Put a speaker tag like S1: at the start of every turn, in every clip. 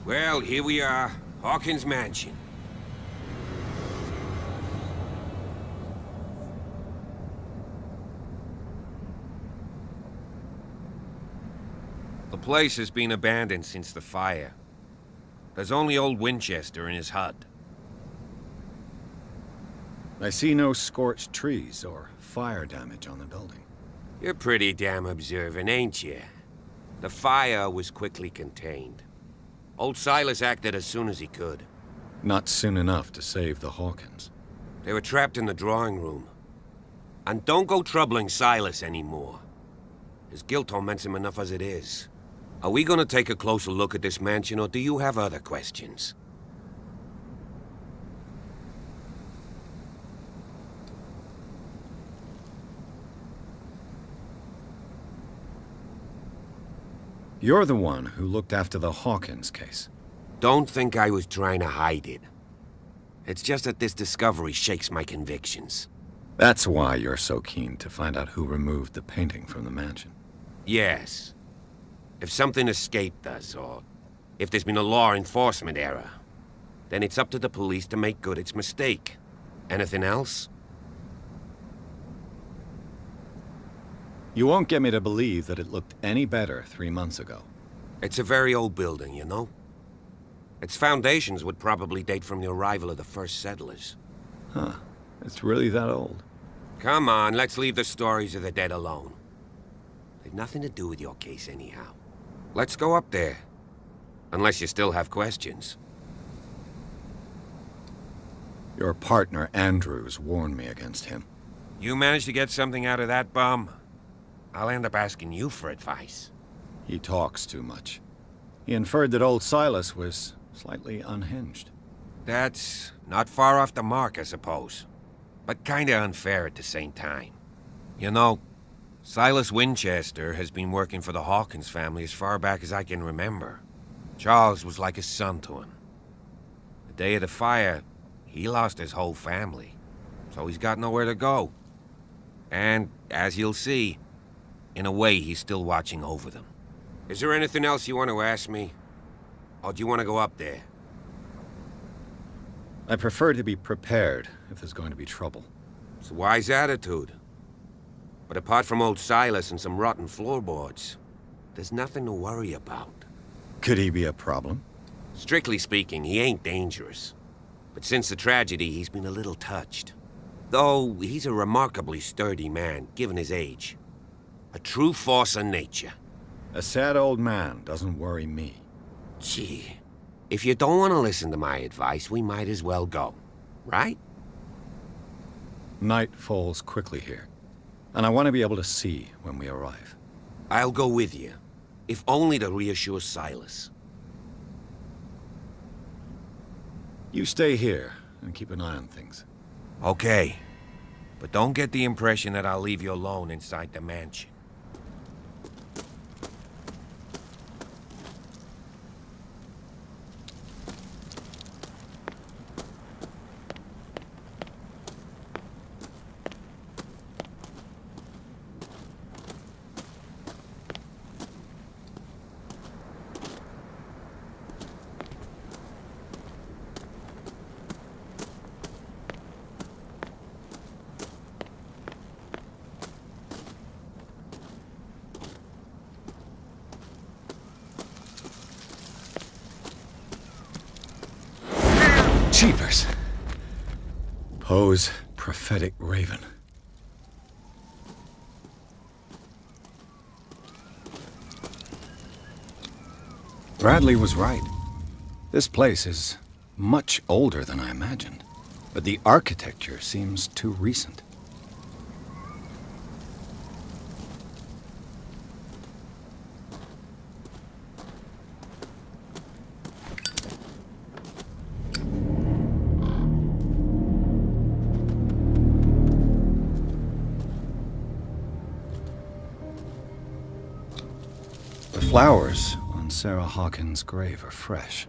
S1: Well, here we are. Hawkins Mansion. The place has been abandoned since the fire. There's only old Winchester in his hut.
S2: I see no scorched trees or fire damage on the building.
S1: You're pretty damn observant, ain't you? The fire was quickly contained. Old Silas acted as soon as he could.
S2: Not soon enough to save the Hawkins.
S1: They were trapped in the drawing room. And don't go troubling Silas anymore. His guilt torments him enough as it is. Are we gonna take a closer look at this mansion, or do you have other questions?
S2: You're the one who looked after the Hawkins case.
S1: Don't think I was trying to hide it. It's just that this discovery shakes my convictions.
S2: That's why you're so keen to find out who removed the painting from the mansion.
S1: Yes. If something escaped us, or if there's been a law enforcement error, then it's up to the police to make good its mistake. Anything else?
S2: You won't get me to believe that it looked any better 3 months ago.
S1: It's a very old building, you know? Its foundations would probably date from the arrival of the first settlers.
S2: Huh. It's really that old.
S1: Come on, let's leave the stories of the dead alone. They've nothing to do with your case anyhow. Let's go up there. Unless you still have questions.
S2: Your partner, Andrews, warned me against him.
S1: You managed to get something out of that bum? I'll end up asking you for advice.
S2: He talks too much. He inferred that old Silas was slightly unhinged.
S1: That's not far off the mark, I suppose. But kinda unfair at the same time. You know, Silas Winchester has been working for the Hawkins family as far back as I can remember. Charles was like a son to him. The day of the fire, he lost his whole family. So he's got nowhere to go. And, as you'll see, in a way, he's still watching over them. Is there anything else you want to ask me? Or do you want to go up there?
S2: I prefer to be prepared if there's going to be trouble.
S1: It's a wise attitude. But apart from old Silas and some rotten floorboards, there's nothing to worry about.
S2: Could he be a problem?
S1: Strictly speaking, he ain't dangerous. But since the tragedy, he's been a little touched. Though, he's a remarkably sturdy man, given his age. A true force of nature.
S2: A sad old man doesn't worry me.
S1: Gee, if you don't want to listen to my advice, we might as well go. Right?
S2: Night falls quickly here, and I want to be able to see when we arrive.
S1: I'll go with you, if only to reassure Silas.
S2: You stay here and keep an eye on things.
S1: Okay, but don't get the impression that I'll leave you alone inside the mansion.
S2: Jeepers. Poe's prophetic raven. Bradley was right. This place is much older than I imagined, but the architecture seems too recent. The flowers on Sarah Hawkins' grave are fresh.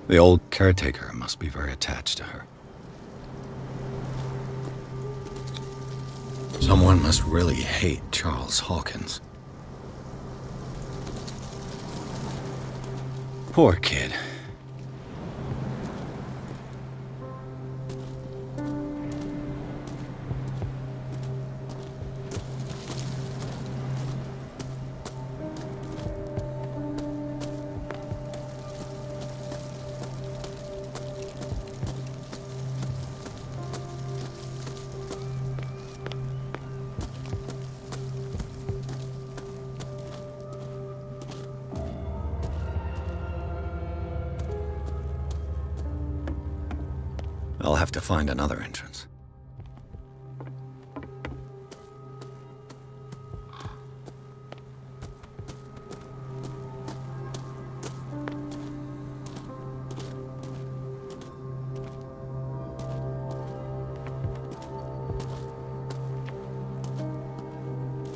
S2: The old caretaker must be very attached to her. Someone must really hate Charles Hawkins. Poor kid. I'll have to find another entrance.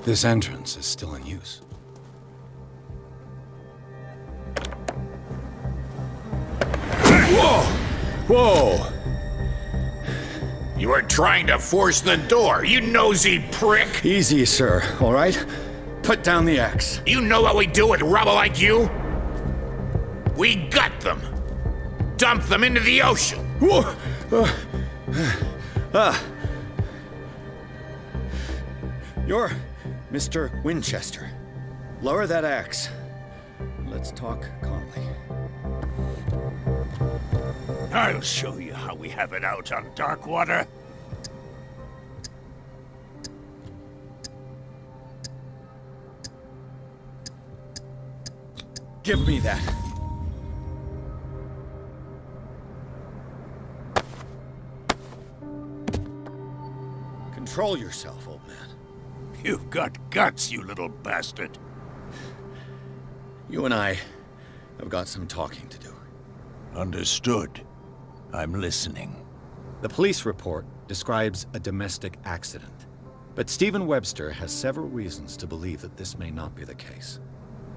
S2: This entrance is still in use.
S3: Whoa!
S2: Whoa!
S3: You were trying to force the door, you nosy prick!
S2: Easy, sir, all right? Put down the axe.
S3: You know what we do with rubble like you? We gut them. Dump them into the ocean.
S2: Whoa! You're Mr. Winchester. Lower that axe. Let's talk calmly.
S4: I'll show you how we have it out on dark water.
S2: Give me that. Control yourself, old man.
S4: You've got guts, you little bastard.
S2: You and I have got some talking to do.
S4: Understood. I'm listening.
S2: The police report describes a domestic accident, but Stephen Webster has several reasons to believe that this may not be the case.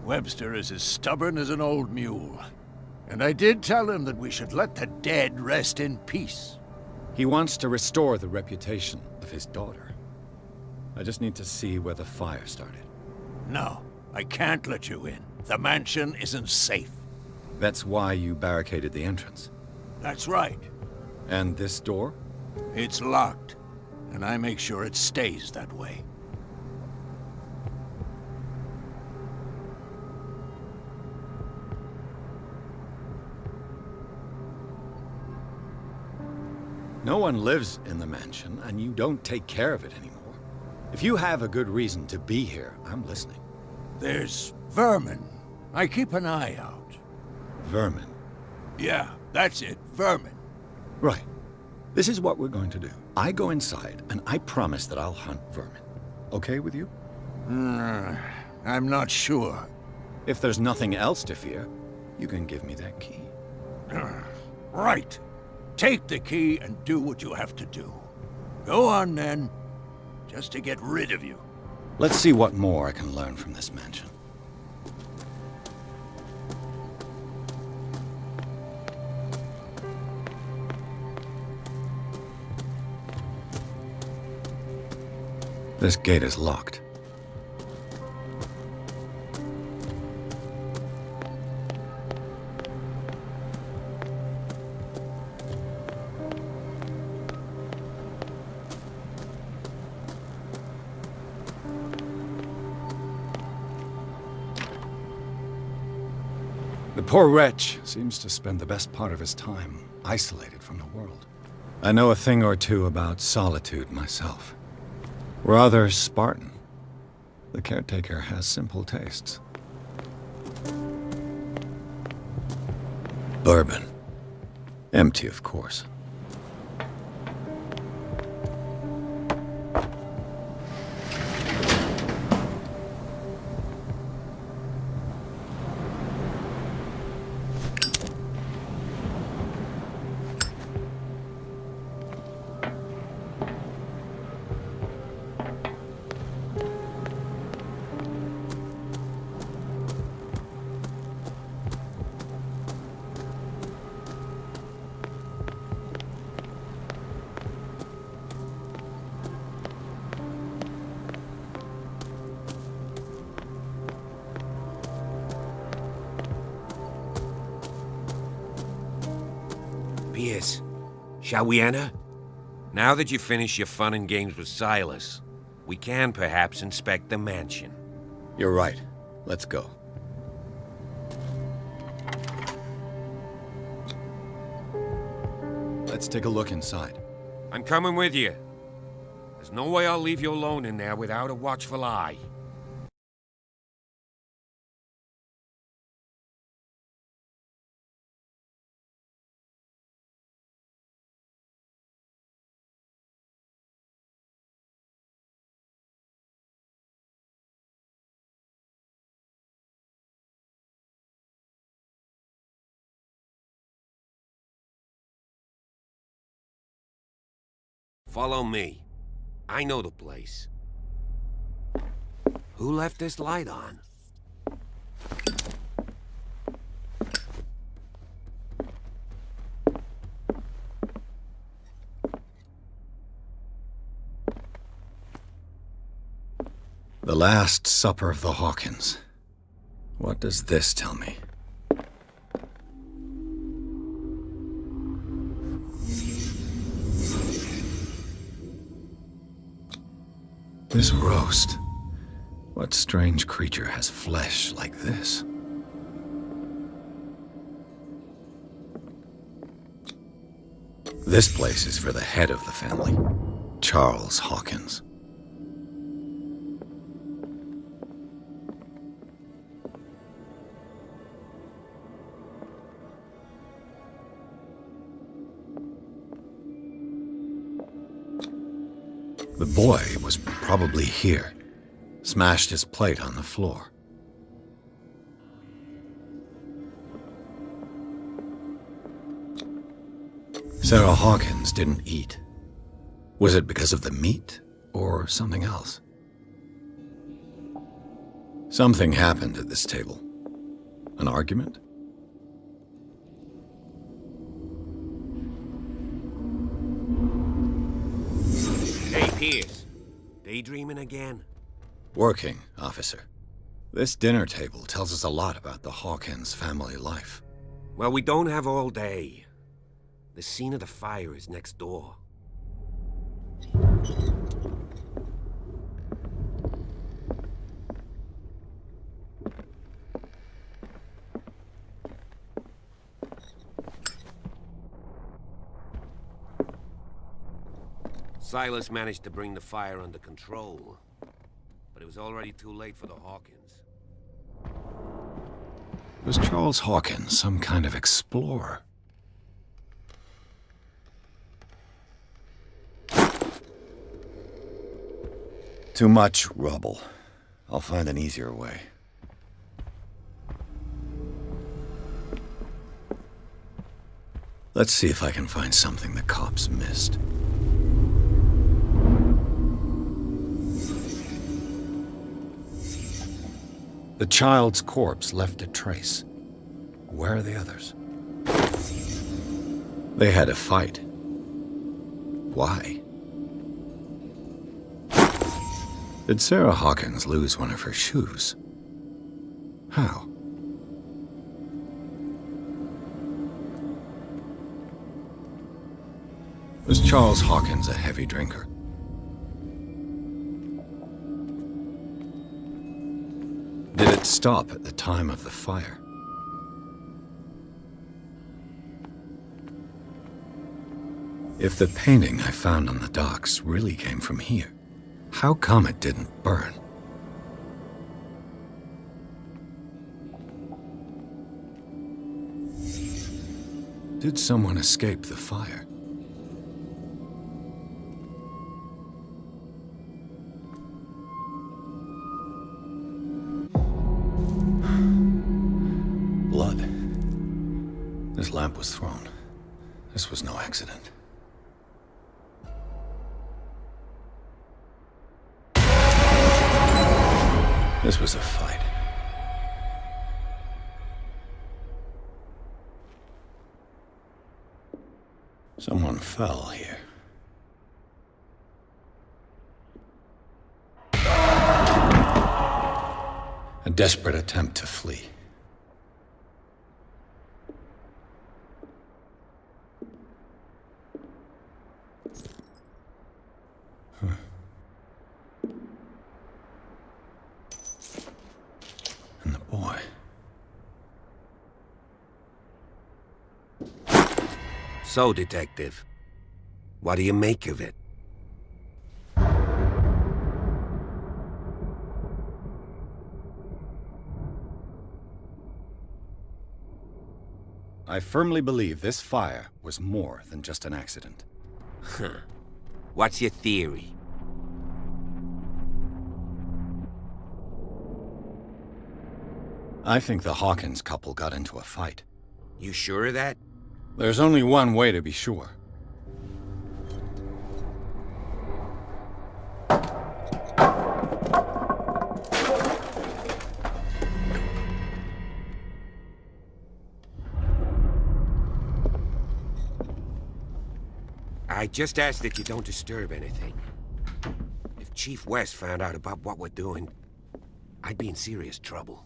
S4: Webster is as stubborn as an old mule. And I did tell him that we should let the dead rest in peace.
S2: He wants to restore the reputation of his daughter. I just need to see where the fire started.
S4: No, I can't let you in. The mansion isn't safe.
S2: That's why you barricaded the entrance.
S4: That's right.
S2: And this door?
S4: It's locked, and I make sure it stays that way.
S2: No one lives in the mansion, and you don't take care of it anymore. If you have a good reason to be here, I'm listening.
S4: There's vermin. I keep an eye out.
S2: Vermin.
S4: Yeah, that's it, vermin.
S2: Right. This is what we're going to do. I go inside, and I promise that I'll hunt vermin. Okay with you?
S4: I'm not sure.
S2: If there's nothing else to fear, you can give me that key.
S4: Right. Take the key and do what you have to do. Go on, then. Just to get rid of you.
S2: Let's see what more I can learn from this mansion. This gate is locked. The poor wretch seems to spend the best part of his time isolated from the world. I know a thing or two about solitude myself. Rather Spartan. The caretaker has simple tastes. Bourbon. Empty, of course.
S1: Pierce, shall we enter? Now that you've finished your fun and games with Silas, we can perhaps inspect the mansion.
S2: You're right. Let's go. Let's take a look inside.
S1: I'm coming with you. There's no way I'll leave you alone in there without a watchful eye. Follow me. I know the place. Who left this light on?
S2: The Last Supper of the Hawkins. What does this tell me? This roast. What strange creature has flesh like this? This place is for the head of the family, Charles Hawkins. The boy was probably here. Smashed his plate on the floor. Sarah Hawkins didn't eat. Was it because of the meat or something else? Something happened at this table. An argument?
S1: Hey, Pierce. Daydreaming again?
S2: Working, officer. This dinner table tells us a lot about the Hawkins family life.
S1: Well, we don't have all day. The scene of the fire is next door. Silas managed to bring the fire under control, but it was already too late for the Hawkins.
S2: Was Charles Hawkins some kind of explorer? Too much rubble. I'll find an easier way. Let's see if I can find something the cops missed. The child's corpse left a trace. Where are the others? They had a fight. Why? Did Sarah Hawkins lose one of her shoes? How? Was Charles Hawkins a heavy drinker? Did it stop at the time of the fire? If the painting I found on the docks really came from here, how come it didn't burn? Did someone escape the fire? Blood. This lamp was thrown. This was no accident. This was a fight. Someone fell here. A desperate attempt to flee. And the boy.
S1: So, Detective, what do you make of it?
S2: I firmly believe this fire was more than just an accident.
S1: Huh. What's your theory?
S2: I think the Hawkins couple got into a fight.
S1: You sure of that?
S2: There's only one way to be sure.
S1: I just ask that you don't disturb anything. If Chief West found out about what we're doing, I'd be in serious trouble.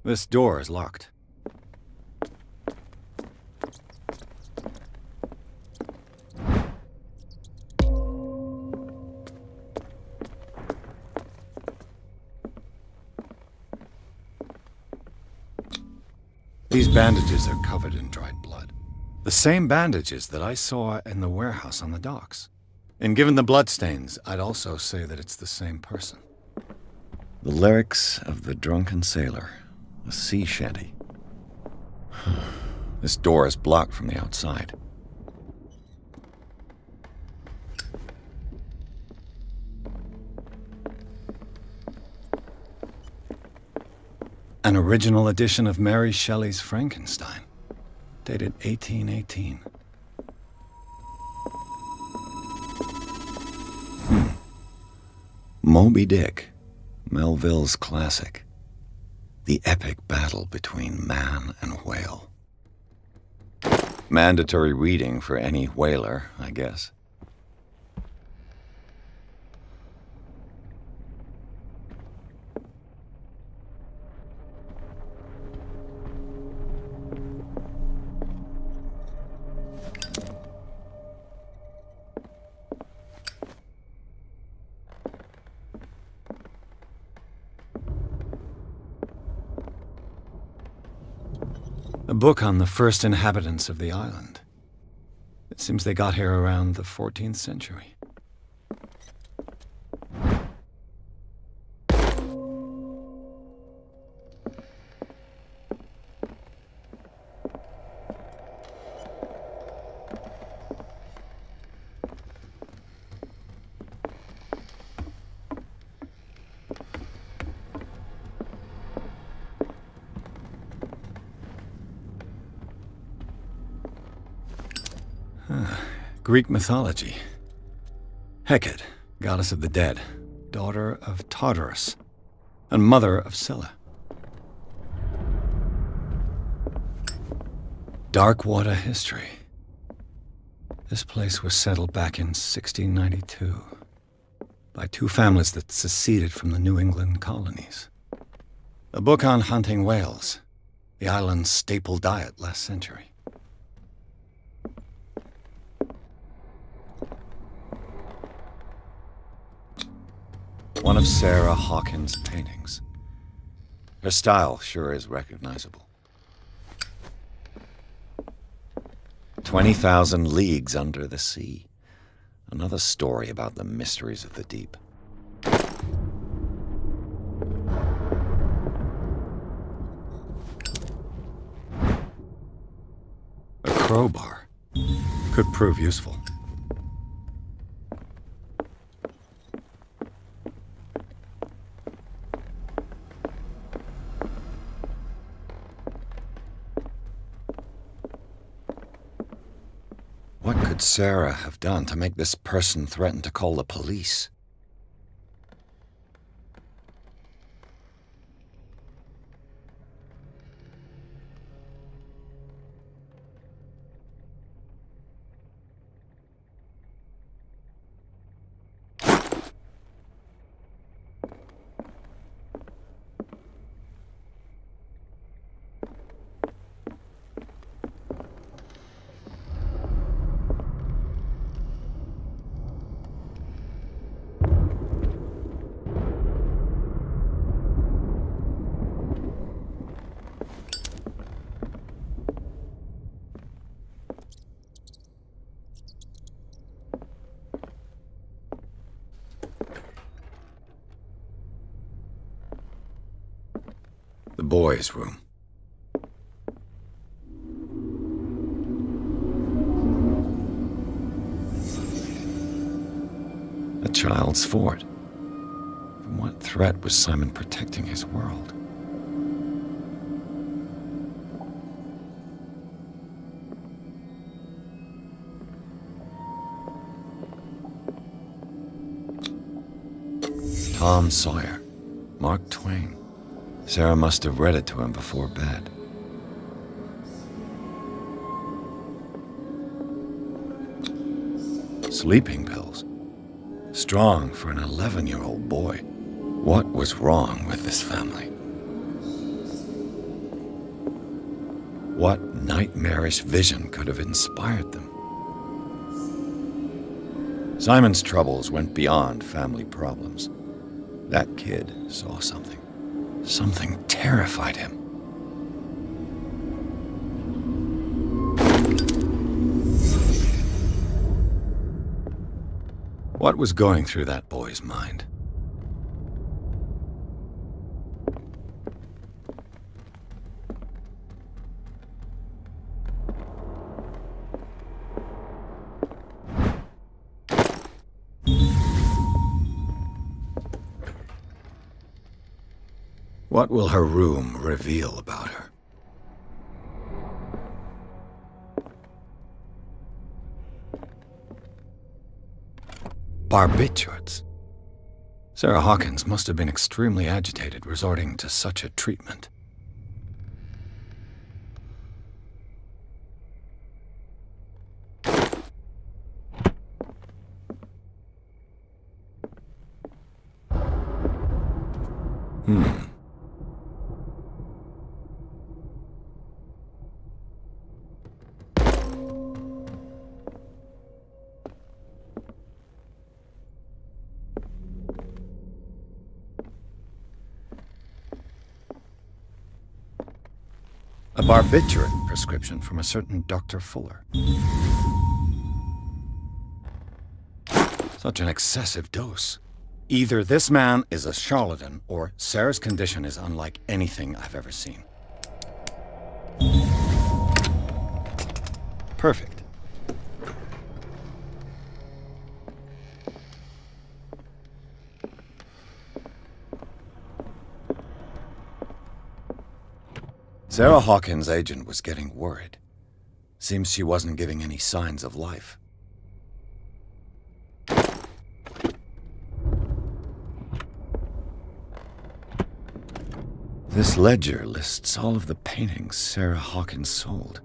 S2: This door is locked. These bandages are covered in dried blood. The same bandages that I saw in the warehouse on the docks. And given the bloodstains, I'd also say that it's the same person. The lyrics of the drunken sailor. A sea shanty. This door is blocked from the outside. An original edition of Mary Shelley's Frankenstein, dated 1818. Moby Dick, Melville's classic. The epic battle between man and whale. Mandatory reading for any whaler, I guess. A book on the first inhabitants of the island. It seems they got here around the 14th century. Greek mythology. Hecate, goddess of the dead, daughter of Tartarus, and mother of Scylla. Darkwater history. This place was settled back in 1692 by two families that seceded from the New England colonies. A book on hunting whales, the island's staple diet last century. One of Sarah Hawkins' paintings. Her style sure is recognizable. 20,000 Leagues Under the Sea. Another story about the mysteries of the deep. A crowbar. Could prove useful. What could Sarah have done to make this person threaten to call the police? The boys' room. A child's fort. From what threat was Simon protecting his world? Tom Sawyer. Mark Twain. Sarah must have read it to him before bed. sleeping pills. Strong for an 11-year-old boy. What was wrong with this family? What nightmarish vision could have inspired them? Simon's troubles went beyond family problems. That kid saw something. Something terrified him. What was going through that boy's mind? What will her room reveal about her? Barbiturates. Sarah Hawkins must have been extremely agitated resorting to such a treatment. A barbiturate prescription from a certain Dr. Fuller. Such an excessive dose. Either this man is a charlatan, or Sarah's condition is unlike anything I've ever seen. Perfect. Sarah Hawkins' agent was getting worried. Seems she wasn't giving any signs of life. This ledger lists all of the paintings Sarah Hawkins sold.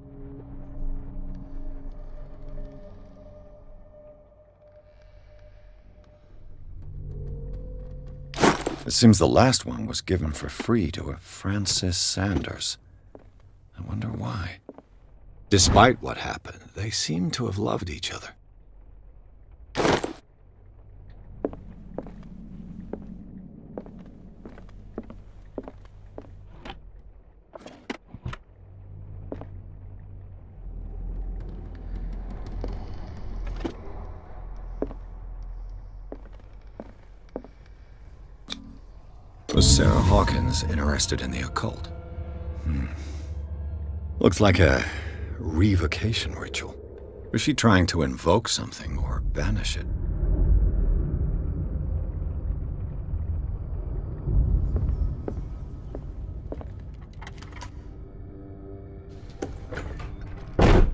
S2: It seems the last one was given for free to a Francis Sanders. I wonder why. Despite what happened, they seem to have loved each other. Was Sarah Hawkins interested in the occult? Looks like a revocation ritual. Was she trying to invoke something or banish it?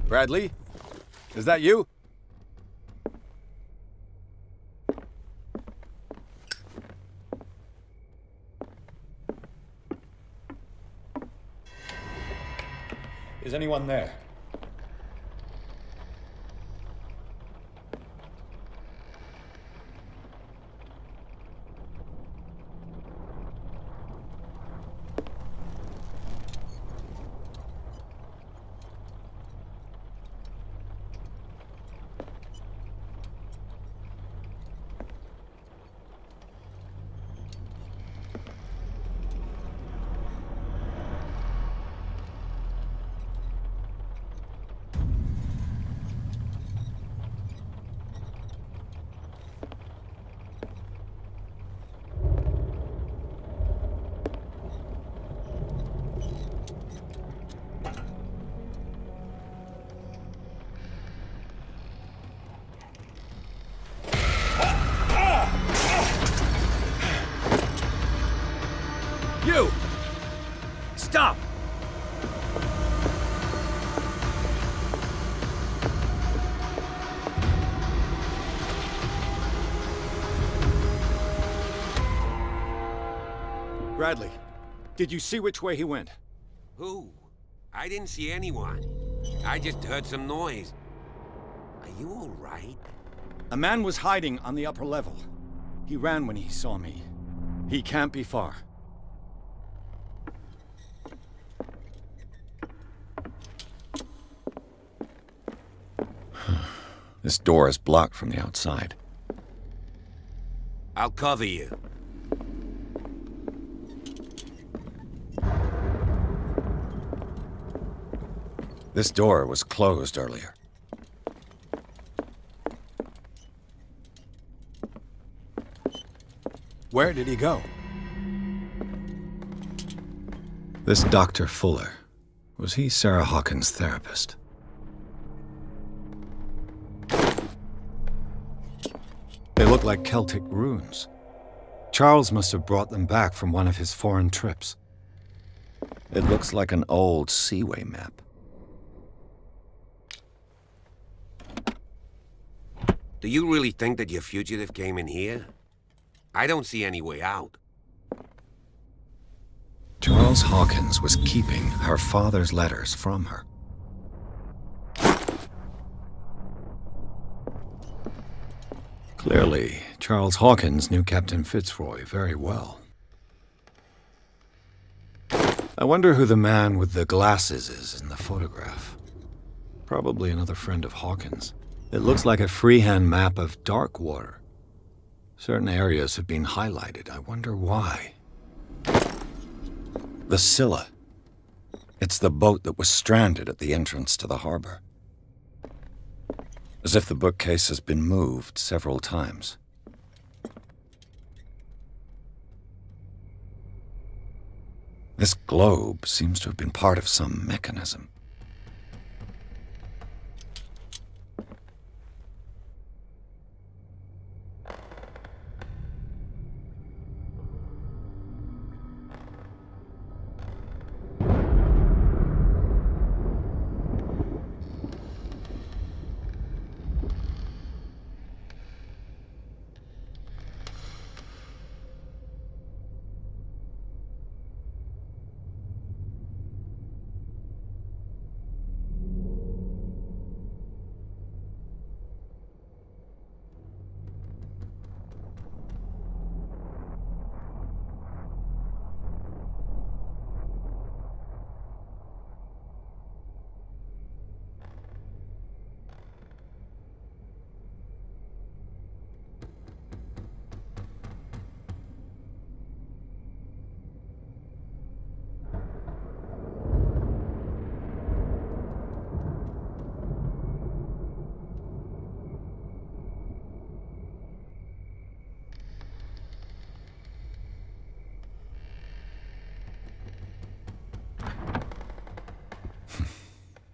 S2: Bradley? Is that you? Is anyone there? You! Stop! Bradley, did you see which way he went?
S1: Who? I didn't see anyone. I just heard some noise. Are you all right?
S2: A man was hiding on the upper level. He ran when he saw me. He can't be far. This door is blocked from the outside.
S1: I'll cover you.
S2: This door was closed earlier. Where did he go? This Dr. Fuller, was he Sarah Hawkins' therapist? They look like Celtic runes. Charles must have brought them back from one of his foreign trips. It looks like an old seaway map.
S1: Do you really think that your fugitive came in here? I don't see any way out.
S2: Charles Hawkins was keeping her father's letters from her. Clearly, Charles Hawkins knew Captain Fitzroy very well. I wonder who the man with the glasses is in the photograph. Probably another friend of Hawkins. It looks like a freehand map of Darkwater. Certain areas have been highlighted. I wonder why. The Scylla. It's the boat that was stranded at the entrance to the harbor. As if the bookcase has been moved several times. This globe seems to have been part of some mechanism.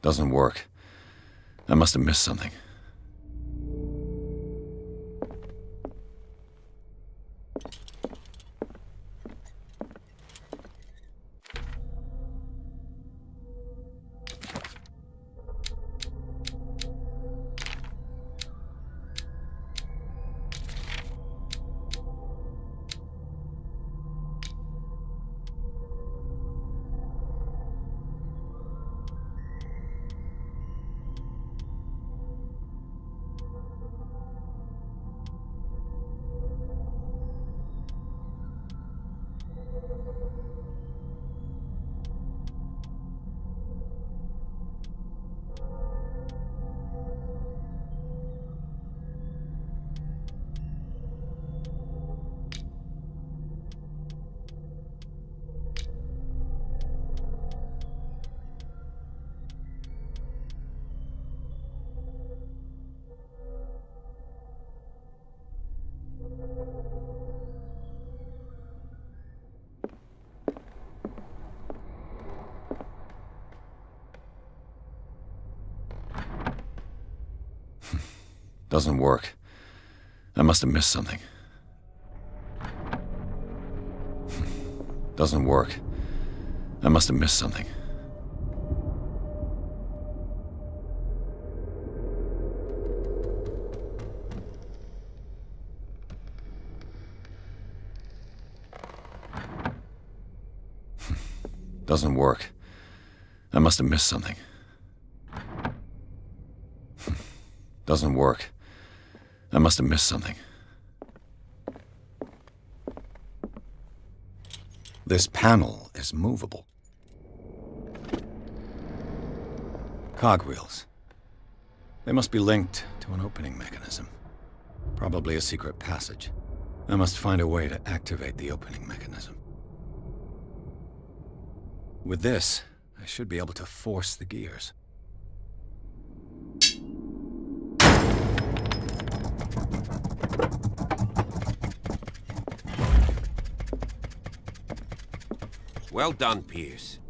S2: Doesn't work. I must have missed something. Doesn't work. I must have missed something. Doesn't work. I must have missed something. Doesn't work. I must have missed something. Doesn't work. I must have missed something. This panel is movable. Cogwheels. They must be linked to an opening mechanism. Probably a secret passage. I must find a way to activate the opening mechanism. With this, I should be able to force the gears.
S1: Well done, Pierce.